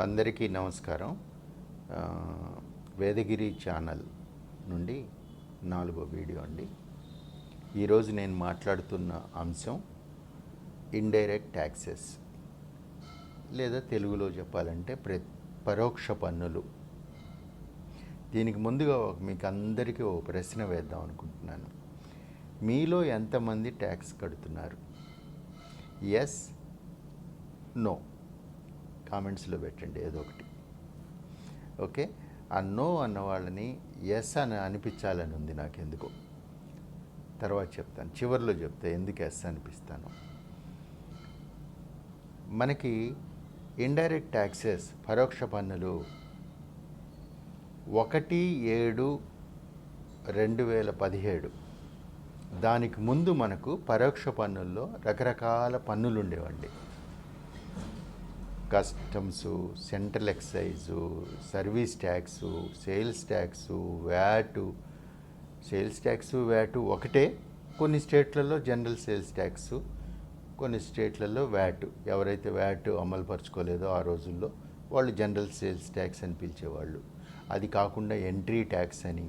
అందరికీ నమస్కారం. వేదగిరి ఛానల్ నుండి 4వ వీడియో అండి. ఈరోజు నేను మాట్లాడుతున్న అంశం ఇండైరెక్ట్ ట్యాక్సెస్, లేదా తెలుగులో చెప్పాలంటే పరోక్ష పన్నులు. దీనికి ముందుగా మీకు అందరికీ ఓ ప్రశ్న వేద్దాం అనుకుంటున్నాను. మీలో ఎంతమంది ట్యాక్స్ కడుతున్నారు? ఎస్, నో కామెంట్స్లో పెట్టండి ఏదో ఒకటి. ఓకే, ఆ నో అన్న వాళ్ళని ఎస్ అని అనిపించాలని ఉంది నాకు. ఎందుకో తర్వాత చెప్తాను, చివరిలో చెప్తా ఎందుకు ఎస్ అనిపిస్తాను. మనకి ఇండైరెక్ట్ ట్యాక్సెస్, పరోక్ష పన్నులు 1/7/2017, దానికి ముందు మనకు పరోక్ష పన్నుల్లో రకరకాల పన్నులు ఉండేవండి. Customs, central excise, service tax, sales tax, VAT. Sales tax, VAT ఒకటే. కొన్ని స్టేట్లలో జనరల్ సేల్స్ ట్యాక్సు, కొన్ని స్టేట్లలో వ్యాటు. ఎవరైతే వ్యాటు అమలుపరుచుకోలేదో ఆ రోజుల్లో వాళ్ళు జనరల్ సేల్స్ ట్యాక్స్ అని పిలిచేవాళ్ళు. అది కాకుండా ఎంట్రీ ట్యాక్స్ అని,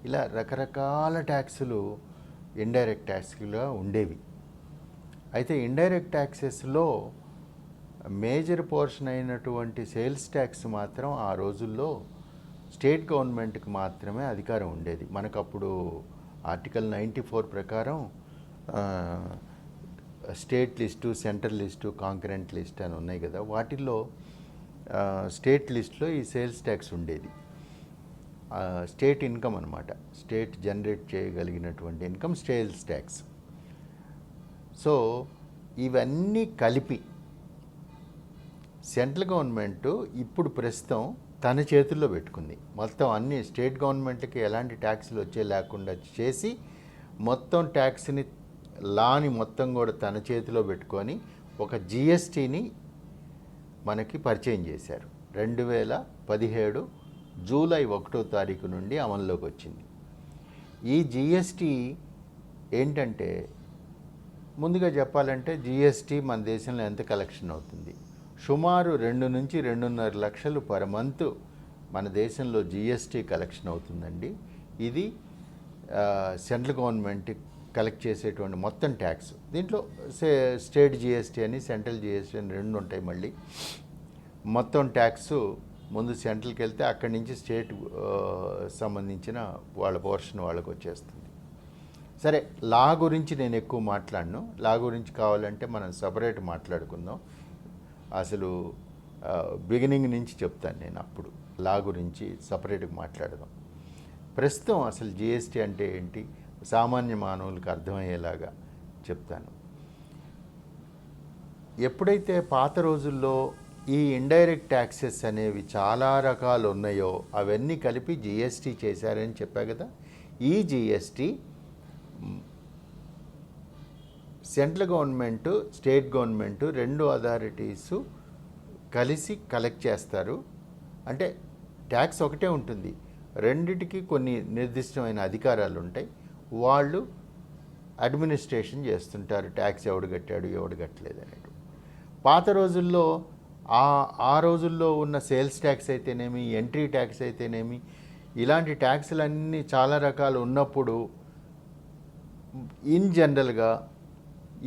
ఇలా రకరకాల ట్యాక్సులు ఇండైరెక్ట్ ట్యాక్స్గా ఉండేవి. అయితే ఇండైరెక్ట్ ట్యాక్సెస్లో మేజర్ పోర్షన్ అయినటువంటి సేల్స్ ట్యాక్స్ మాత్రం ఆ రోజుల్లో స్టేట్ గవర్నమెంట్కి మాత్రమే అధికారం ఉండేది. మనకు అప్పుడు ఆర్టికల్ 94 ప్రకారం state list, central list, concurrent list అని ఉన్నాయి కదా. వాటిల్లో స్టేట్ లిస్ట్లో ఈ సేల్స్ ట్యాక్స్ ఉండేది. స్టేట్ ఇన్కమ్ అనమాట, స్టేట్ జనరేట్ చేయగలిగినటువంటి ఇన్కమ్ సేల్స్ ట్యాక్స్. సో ఇవన్నీ కలిపి సెంట్రల్ గవర్నమెంట్ ఇప్పుడు ప్రస్తుతం తన చేతుల్లో పెట్టుకుంది. మొత్తం అన్ని స్టేట్ గవర్నమెంట్కి ఎలాంటి ట్యాక్సులు వచ్చే లేకుండా చేసి, మొత్తం ట్యాక్స్ని, లాని మొత్తం కూడా తన చేతిలో పెట్టుకొని ఒక జిఎస్టీని మనకి పరిచయం చేశారు. 2017 జూలై 1వ తారీఖు నుండి అమల్లోకి వచ్చింది. ఈ జిఎస్టీ ఏంటంటే, ముందుగా చెప్పాలంటే జిఎస్టీ మన దేశంలో ఎంత కలెక్షన్ అవుతుంది? సుమారు 2 నుంచి 2.5 లక్షలు పర్ మంత్ మన దేశంలో జిఎస్టీ కలెక్షన్ అవుతుందండి. ఇది సెంట్రల్ గవర్నమెంట్ కలెక్ట్ చేసేటువంటి మొత్తం ట్యాక్స్. దీంట్లో స్టేట్ జిఎస్టీ అని, సెంట్రల్ జిఎస్టీ అని 2 ఉంటాయి. మళ్ళీ మొత్తం ట్యాక్స్ ముందు సెంట్రల్కి వెళ్తే అక్కడి నుంచి స్టేట్ సంబంధించిన వాళ్ళ పోర్షన్ వాళ్ళకు వచ్చేస్తుంది. సరే, లా గురించి నేను ఎక్కువ మాట్లాడను. లా గురించి కావాలంటే మనం సపరేట్ మాట్లాడుకుందాం. అసలు బిగినింగ్ నుంచి చెప్తాను నేను, అప్పుడు లా గురించి సపరేట్గా మాట్లాడదాం. ప్రస్తుతం అసలు జిఎస్టీ అంటే ఏంటి, సామాన్య మానవులకు అర్థమయ్యేలాగా చెప్తాను. ఎప్పుడైతే పాత రోజుల్లో ఈ ఇండైరెక్ట్ ట్యాక్సెస్ అనేవి చాలా రకాలు ఉన్నాయో అవన్నీ కలిపి జిఎస్టీ చేశారని చెప్పా కదా. ఈ GST central government, state government 2 authorities కలిసి కలెక్ట్ చేస్తారు. అంటే ట్యాక్స్ ఒకటే ఉంటుంది, రెండిటికి కొన్ని నిర్దిష్టమైన అధికారాలు ఉంటాయి. వాళ్ళు అడ్మినిస్ట్రేషన్ చేస్తుంటారు, ట్యాక్స్ ఎవడు కట్టాడు, ఎవడు కట్టలేదు అనేది. పాత రోజుల్లో ఆ రోజుల్లో ఉన్న సేల్స్ ట్యాక్స్ అయితేనేమి, ఎంట్రీ ట్యాక్స్ అయితేనేమి, ఇలాంటి ట్యాక్సులన్నీ చాలా రకాలు ఉన్నప్పుడు ఇన్ జనరల్గా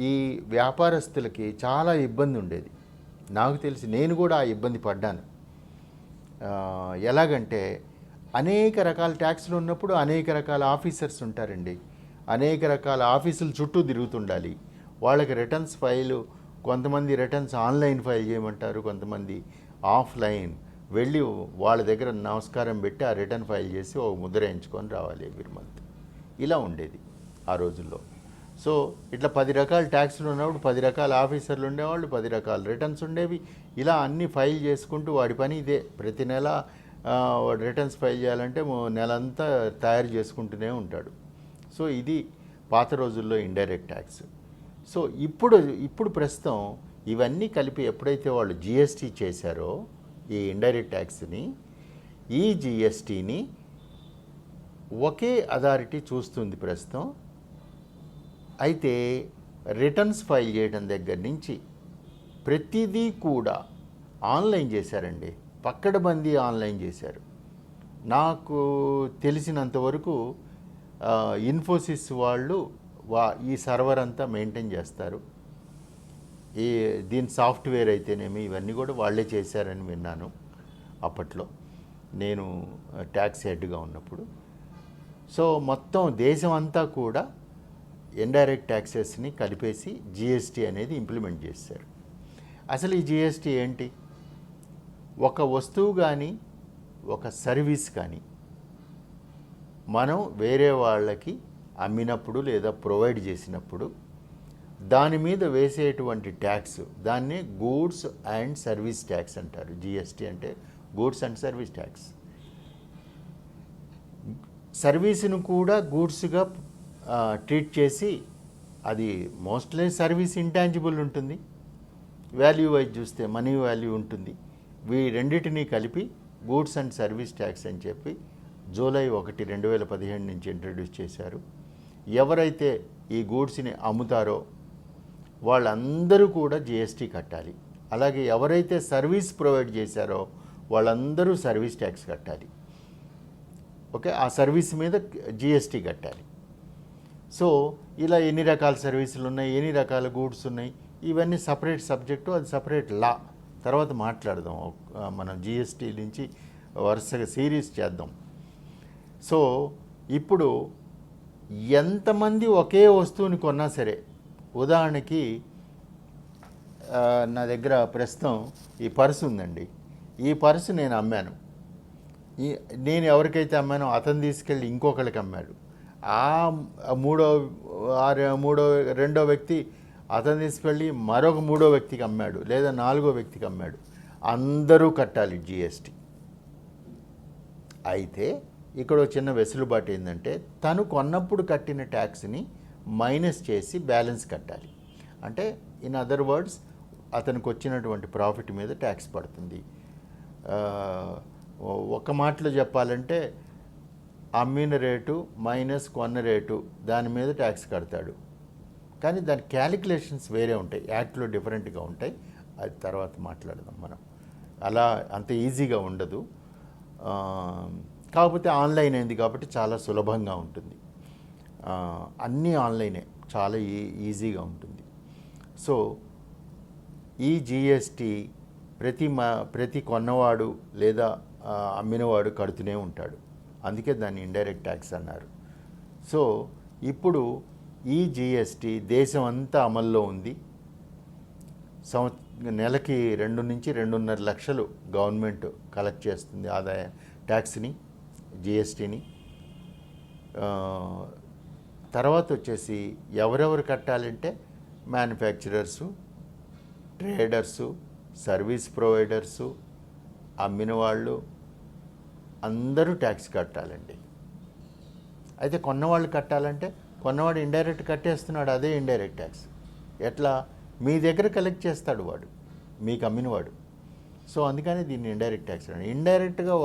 ఈ వ్యాపారస్తులకి చాలా ఇబ్బంది ఉండేది. నాకు తెలిసి నేను కూడా ఆ ఇబ్బంది పడ్డాను. ఎలాగంటే, అనేక రకాల ట్యాక్సులు ఉన్నప్పుడు అనేక రకాల ఆఫీసర్స్ ఉంటారండి. అనేక రకాల ఆఫీసుల చుట్టూ తిరుగుతుండాలి. వాళ్ళకి రిటర్న్స్ ఫైలు, కొంతమంది రిటర్న్స్ ఆన్లైన్ ఫైల్ చేయమంటారు, కొంతమంది ఆఫ్లైన్ వెళ్ళి వాళ్ళ దగ్గర నమస్కారం పెట్టి ఆ రిటర్న్ ఫైల్ చేసి ఒక ముద్ర వేయించుకొని రావాలి ఎవ్రీ మంత్. ఇలా ఉండేది ఆ రోజుల్లో. సో ఇట్లా 10 రకాల ట్యాక్సులు ఉన్నప్పుడు 10 రకాల ఆఫీసర్లు ఉండేవాళ్ళు, 10 రకాల రిటర్న్స్ ఉండేవి. ఇలా అన్నీ ఫైల్ చేసుకుంటూ వాడి పని ఇదే. ప్రతి నెల వాడు రిటర్న్స్ ఫైల్ చేయాలంటే నెలంతా తయారు చేసుకుంటూనే ఉంటాడు. సో ఇది పాత రోజుల్లో ఇండైరెక్ట్ ట్యాక్స్. సో ఇప్పుడు ప్రస్తుతం ఇవన్నీ కలిపి ఎప్పుడైతే వాళ్ళు జిఎస్టీ చేశారో, ఈ ఇండైరెక్ట్ ట్యాక్స్ని, ఈ జిఎస్టీని ఒకే అథారిటీ చూస్తుంది ప్రస్తుతం. అయితే రిటర్న్స్ ఫైల్ చేయడం దగ్గర నుంచి ప్రతిదీ కూడా ఆన్లైన్ చేశారండి, పక్కడబందీ ఆన్లైన్ చేశారు. నాకు తెలిసినంతవరకు ఇన్ఫోసిస్ వాళ్ళు ఈ సర్వర్ అంతా మెయింటైన్ చేస్తారు. ఈ దీని సాఫ్ట్వేర్ అయితేనేమి ఇవన్నీ కూడా వాళ్ళే చేశారని విన్నాను అప్పట్లో, నేను ట్యాక్స్ హెడ్గా ఉన్నప్పుడు. సో మొత్తం దేశం అంతా కూడా ఇండైరెక్ట్ ట్యాక్సెస్ని కలిపేసి జిఎస్టీ అనేది ఇంప్లిమెంట్ చేశారు. అసలు ఈ జిఎస్టీ ఏంటి? ఒక వస్తువు కానీ ఒక సర్వీస్ కానీ మనం వేరే వాళ్ళకి అమ్మినప్పుడు లేదా ప్రొవైడ్ చేసినప్పుడు దాని మీద వేసేటువంటి ట్యాక్స్, దాన్నే గూడ్స్ అండ్ సర్వీస్ ట్యాక్స్ అంటారు. జిఎస్టీ అంటే గూడ్స్ అండ్ సర్వీస్ ట్యాక్స్. సర్వీస్ను కూడా గూడ్స్గా ట్రీట్ చేసి, అది మోస్ట్లీ సర్వీస్ ఇంటాంజిబుల్ ఉంటుంది, వాల్యూ వైజ్ చూస్తే మనీ వాల్యూ ఉంటుంది. రెండింటినీ కలిపి గూడ్స్ అండ్ సర్వీస్ ట్యాక్స్ అని చెప్పి జూలై 1, 2017 నుంచి ఇంట్రడ్యూస్ చేశారు. ఎవరైతే ఈ గూడ్స్ని అమ్ముతారో వాళ్ళందరూ కూడా జిఎస్టీ కట్టాలి. అలాగే ఎవరైతే సర్వీస్ ప్రొవైడ్ చేశారో వాళ్ళందరూ సర్వీస్ ట్యాక్స్ కట్టాలి. ఓకే, ఆ సర్వీస్ మీద జిఎస్టీ కట్టాలి. సో ఇలా ఎన్ని రకాల సర్వీసులు ఉన్నాయి, ఎన్ని రకాల గూడ్స్ ఉన్నాయి, ఇవన్నీ సపరేట్ సబ్జెక్టు, అది సపరేట్ లా. తర్వాత మాట్లాడదాం, మనం జిఎస్టీ నుంచి వరుసగా సిరీస్ చేద్దాం. సో ఇప్పుడు ఎంతమంది ఒకే వస్తువుని కొన్నా సరే, ఉదాహరణకి నా దగ్గర ప్రస్తుతం ఈ పర్సు ఉందండి. ఈ పర్సు నేను అమ్మాను. నేను ఎవరికైతే అమ్మానో అతను తీసుకెళ్ళి ఇంకొకరికి అమ్మాడు. రెండో వ్యక్తి అతను తీసుకెళ్ళి మరొక మూడో వ్యక్తికి అమ్మాడు, లేదా నాలుగో వ్యక్తికి అమ్మాడు. అందరూ కట్టాలి జిఎస్టీ. అయితే ఇక్కడ చిన్న వెసులుబాటు ఏంటంటే, తను కొన్నప్పుడు కట్టిన ట్యాక్స్ని మైనస్ చేసి బ్యాలెన్స్ కట్టాలి. అంటే ఇన్ అదర్ వర్డ్స్, అతనికి వచ్చినటువంటి ప్రాఫిట్ మీద ట్యాక్స్ పడుతుంది. ఒక మాటలో చెప్పాలంటే, అమ్మిన రేటు మైనస్ కొన్న రేటు, దాని మీద ట్యాక్స్ కడతాడు. కానీ దాని క్యాలిక్యులేషన్స్ వేరే ఉంటాయి, యాక్ట్లో డిఫరెంట్గా ఉంటాయి. అది తర్వాత మాట్లాడదాం మనం. అలా అంత ఈజీగా ఉండదు. కాకపోతే ఆన్లైన్ అయింది కాబట్టి చాలా సులభంగా ఉంటుంది. అన్నీ ఆన్లైనే, చాలా ఈజీగా ఉంటుంది. సో ఈ జిఎస్టీ ప్రతి కొన్నవాడు లేదా అమ్మినవాడు కడుతూనే ఉంటాడు. అందుకే దాన్ని ఇండైరెక్ట్ ట్యాక్స్ అన్నారు. సో ఇప్పుడు ఈ జిఎస్టీ దేశం అంతా అమల్లో ఉంది. నెలకి 2 నుంచి 2.5 లక్షలు గవర్నమెంట్ కలెక్ట్ చేస్తుంది ఆదాయ ట్యాక్స్ని, జిఎస్టీని. తర్వాత వచ్చేసి ఎవరెవరు కట్టాలంటే మ్యానుఫ్యాక్చరర్సు, ట్రేడర్సు, సర్వీస్ ప్రొవైడర్సు, అమ్మిన వాళ్ళు అందరూ ట్యాక్స్ కట్టాలండి. అయితే కొన్నవాళ్ళు కట్టాలంటే, కొన్నవాడు ఇండైరెక్ట్ కట్టేస్తున్నాడు, అదే ఇండైరెక్ట్ ట్యాక్స్. ఎట్లా? మీ దగ్గర కలెక్ట్ చేస్తాడు వాడు, మీకు అమ్మినవాడు. సో అందుకని దీన్ని ఇండైరెక్ట్ ట్యాక్స్ అని. ఇండైరెక్ట్గా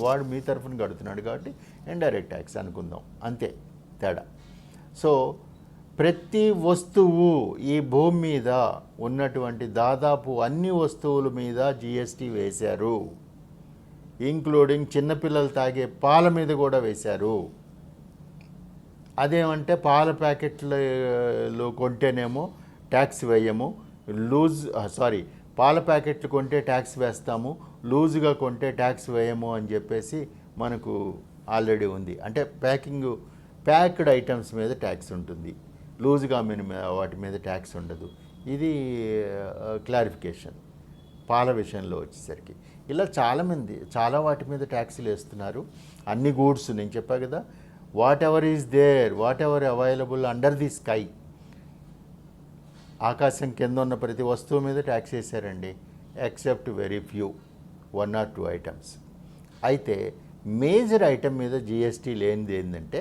వాడు మీ తరఫున కడుతున్నాడు కాబట్టి ఇండైరెక్ట్ ట్యాక్స్ అనుకుందాం, అంతే తేడా. సో ప్రతి వస్తువు, ఈ భూమి మీద ఉన్నటువంటి దాదాపు అన్ని వస్తువుల మీద జిఎస్టీ వేశారు, ఇంక్లూడింగ్ చిన్నపిల్లలు తాగే పాల మీద కూడా వేశారు. అదేమంటే పాల ప్యాకెట్లు కొంటేనేమో ట్యాక్స్ వేయము, పాల ప్యాకెట్లు కొంటే ట్యాక్స్ వేస్తాము, లూజ్గా కొంటే ట్యాక్స్ వేయము అని చెప్పేసి మనకు ఆల్రెడీ ఉంది. అంటే ప్యాక్డ్ ఐటమ్స్ మీద ట్యాక్స్ ఉంటుంది, లూజ్గా వాటి మీద ట్యాక్స్ ఉండదు. ఇది క్లారిఫికేషన్ పాల విషయంలో వచ్చేసరికి. ఇలా చాలా వాటి మీద ట్యాక్సీలు వేస్తున్నారు. అన్ని గూడ్స్, నేను చెప్పా కదా, whatever is there, whatever available under the sky, ఆకాశం కింద ఉన్న ప్రతి వస్తువు మీద ట్యాక్స్ వేశారండి, except very few 1 or 2 items. అయితే మేజర్ ఐటమ్ మీద జిఎస్టీ లేనిది ఏంటంటే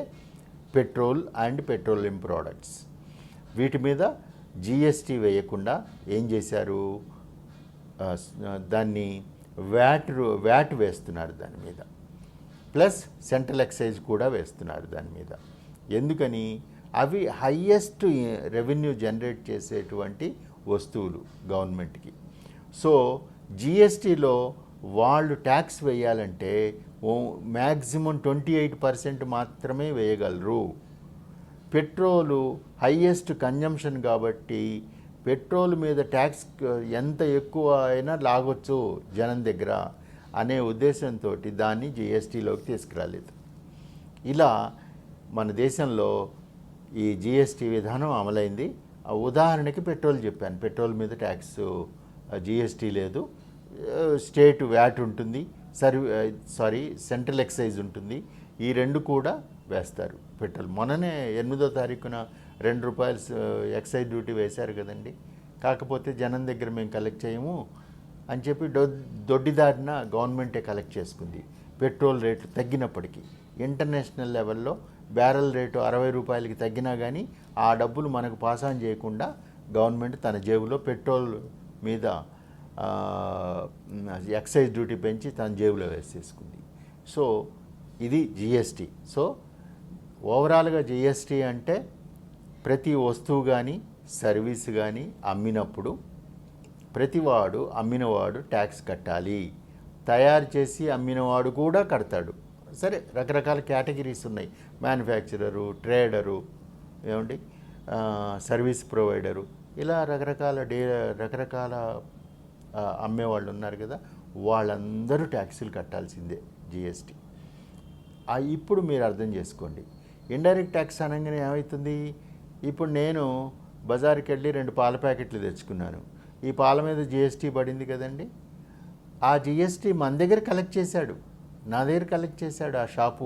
పెట్రోల్ అండ్ పెట్రోలియం ప్రోడక్ట్స్. వీటి మీద జిఎస్టీ వేయకుండా ఏం చేశారు, దాన్ని వ్యాట్ వేస్తున్నారు దాని మీద, ప్లస్ సెంట్రల్ ఎక్సైజ్ కూడా వేస్తున్నారు దాని మీద. ఎందుకని? అవి హయ్యెస్ట్ రెవెన్యూ జనరేట్ చేసేటువంటి వస్తువులు గవర్నమెంట్కి. సో జిఎస్టీలో వాళ్ళు ట్యాక్స్ వేయాలంటే మ్యాక్సిమం 28% మాత్రమే వేయగలరు. పెట్రోలు హైయెస్ట్ కన్జంప్షన్ కాబట్టి పెట్రోల్ మీద ట్యాక్స్ ఎంత ఎక్కువ అయినా లాగొచ్చు జనం దగ్గర అనే ఉద్దేశంతో దాన్ని జిఎస్టీలోకి తీసుకురాలేదు. ఇలా మన దేశంలో ఈ జిఎస్టీ విధానం అమలైంది. ఉదాహరణకి పెట్రోల్ చెప్పాను, పెట్రోల్ మీద ట్యాక్స్ జిఎస్టీ లేదు, స్టేట్ వ్యాట్ ఉంటుంది, సెంట్రల్ ఎక్సైజ్ ఉంటుంది. ఈ రెండు కూడా వేస్తారు. పెట్రోల్ మొన్ననే 8వ తారీఖున ₹2 ఎక్సైజ్ డ్యూటీ వేశారు కదండి. కాకపోతే జనం దగ్గర మేము కలెక్ట్ చేయము అని చెప్పి దొడ్డిదారిన గవర్నమెంటే కలెక్ట్ చేసుకుంది. పెట్రోల్ రేట్లు తగ్గినప్పటికీ ఇంటర్నేషనల్ లెవెల్లో బ్యారెల్ రేటు ₹60కి తగ్గినా కానీ ఆ డబ్బులు మనకు పాస్ ఆన్ చేయకుండా గవర్నమెంట్ తన జేబులో పెట్రోల్ మీద ఎక్సైజ్ డ్యూటీ పెంచి తన జేబులో వేసేసుకుంది. సో ఇది జిఎస్టీ. సో ఓవరాల్గా జిఎస్టీ అంటే ప్రతి వస్తువు కానీ సర్వీస్ కానీ అమ్మినప్పుడు ప్రతివాడు అమ్మినవాడు ట్యాక్స్ కట్టాలి. తయారు చేసి అమ్మినవాడు కూడా కడతాడు. సరే, రకరకాల కేటగిరీస్ ఉన్నాయి. మ్యానుఫ్యాక్చరరు, ట్రేడరు, ఏమండి, సర్వీస్ ప్రొవైడరు, ఇలా రకరకాల అమ్మేవాళ్ళు ఉన్నారు కదా, వాళ్ళందరూ ట్యాక్సులు కట్టాల్సిందే జిఎస్టీ. ఇప్పుడు మీరు అర్థం చేసుకోండి, ఇండైరెక్ట్ ట్యాక్స్ అనగానే ఏమవుతుంది. ఇప్పుడు నేను బజార్కి వెళ్ళి 2 పాల ప్యాకెట్లు తెచ్చుకున్నాను. ఈ పాల మీద జిఎస్టీ పడింది కదండి. ఆ జిఎస్టీ మన దగ్గర కలెక్ట్ చేశాడు, నా దగ్గర కలెక్ట్ చేశాడు ఆ షాపు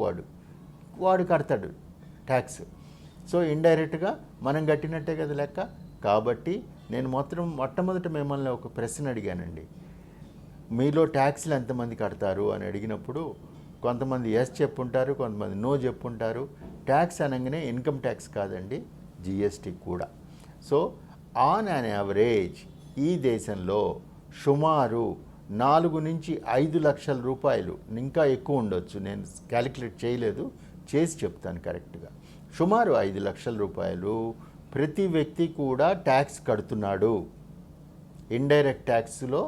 వాడు కడతాడు ట్యాక్స్. సో ఇండైరెక్ట్గా మనం కట్టినట్టే కదా లెక్క. కాబట్టి నేను మొట్టమొదట మిమ్మల్ని ఒక ప్రశ్న అడిగానండి. మీలో ట్యాక్స్లు ఎంతమంది కడతారు అని అడిగినప్పుడు కొంతమంది ఎస్ చెప్పుంటారు, కొంతమంది నో చెప్పుంటారు. ట్యాక్స్ అనగానే ఇన్కమ్ ట్యాక్స్ కాదండి, జిఎస్టీ కూడా. సో ఆన్ అన్ యావరేజ్ ఈ దేశంలో సుమారు 4 నుంచి 5 లక్షల రూపాయలు, ఇంకా ఎక్కువ ఉండొచ్చు, నేను క్యాలిక్యులేట్ చేయలేదు, చేసి చెప్తాను కరెక్ట్గా. సుమారు 5 లక్షల రూపాయలు ప్రతి వ్యక్తి కూడా ట్యాక్స్ కడుతున్నాడు. ఇండైరెక్ట్ ట్యాక్స్లో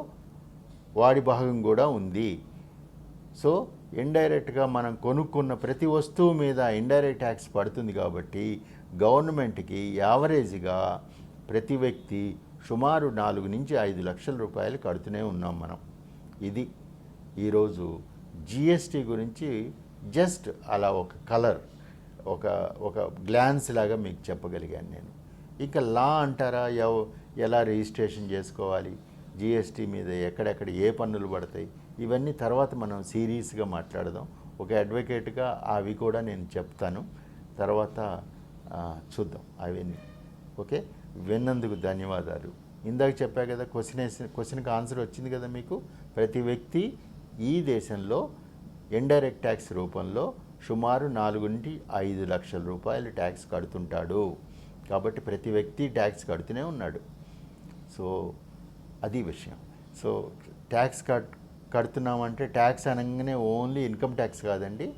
వాడి భాగం కూడా ఉంది. సో ఇండైరెక్ట్గా మనం కొనుక్కున్న ప్రతి వస్తువు మీద ఇండైరెక్ట్ ట్యాక్స్ పడుతుంది. కాబట్టి గవర్నమెంట్కి యావరేజ్గా ప్రతి వ్యక్తి సుమారు 4 నుంచి 5 లక్షల రూపాయలు కడుతూనే ఉన్నాం మనం. ఇది ఈరోజు జిఎస్టీ గురించి జస్ట్ అలా ఒక కలర్, ఒక గ్లాన్స్ లాగా మీకు చెప్పగలిగాను నేను. ఇంకా లా అంటారా, ఎలా రిజిస్ట్రేషన్ చేసుకోవాలి, జిఎస్టీ మీద ఎక్కడెక్కడ ఏ పన్నులు పడతాయి, ఇవన్నీ తర్వాత మనం సీరియస్గా మాట్లాడదాం. ఒక అడ్వకేట్గా అవి కూడా నేను చెప్తాను, తర్వాత చూద్దాం అవన్నీ. ఓకే, విన్నందుకు ధన్యవాదాలు. ఇందాక చెప్పా కదా, క్వశ్చన్కి ఆన్సర్ వచ్చింది కదా మీకు. ప్రతి వ్యక్తి ఈ దేశంలో ఇండైరెక్ట్ ట్యాక్స్ రూపంలో సుమారు 4 నుంచి 5 లక్షల రూపాయలు ట్యాక్స్ కడుతుంటాడు. కాబట్టి ప్రతి వ్యక్తి ట్యాక్స్ కడుతూనే ఉన్నాడు. సో అది విషయం. సో ట్యాక్స్ కడుతున్నామంటే ట్యాక్స్ అనగానే ఓన్లీ ఇన్కమ్ ట్యాక్స్ కాదండి,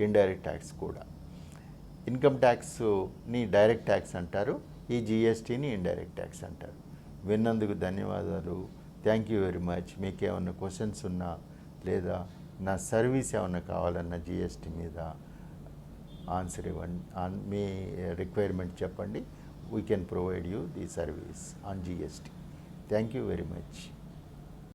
ఇండైరెక్ట్ ట్యాక్స్ కూడా. ఇన్కమ్ ట్యాక్స్ని డైరెక్ట్ ట్యాక్స్ అంటారు, ఈ జిఎస్టీని ఇండైరెక్ట్ ట్యాక్స్ అంటారు. విన్నందుకు ధన్యవాదాలు. Thank you very much. మీకు ఏమన్నా క్వశ్చన్స్ ఉన్నా లేదా నా సర్వీస్ ఏమన్నా కావాలన్నా జిఎస్టీ మీద ఆన్సర్ ఇవ్వండి, మీ రిక్వైర్మెంట్ చెప్పండి. We can provide you the service on GST. Thank you very much.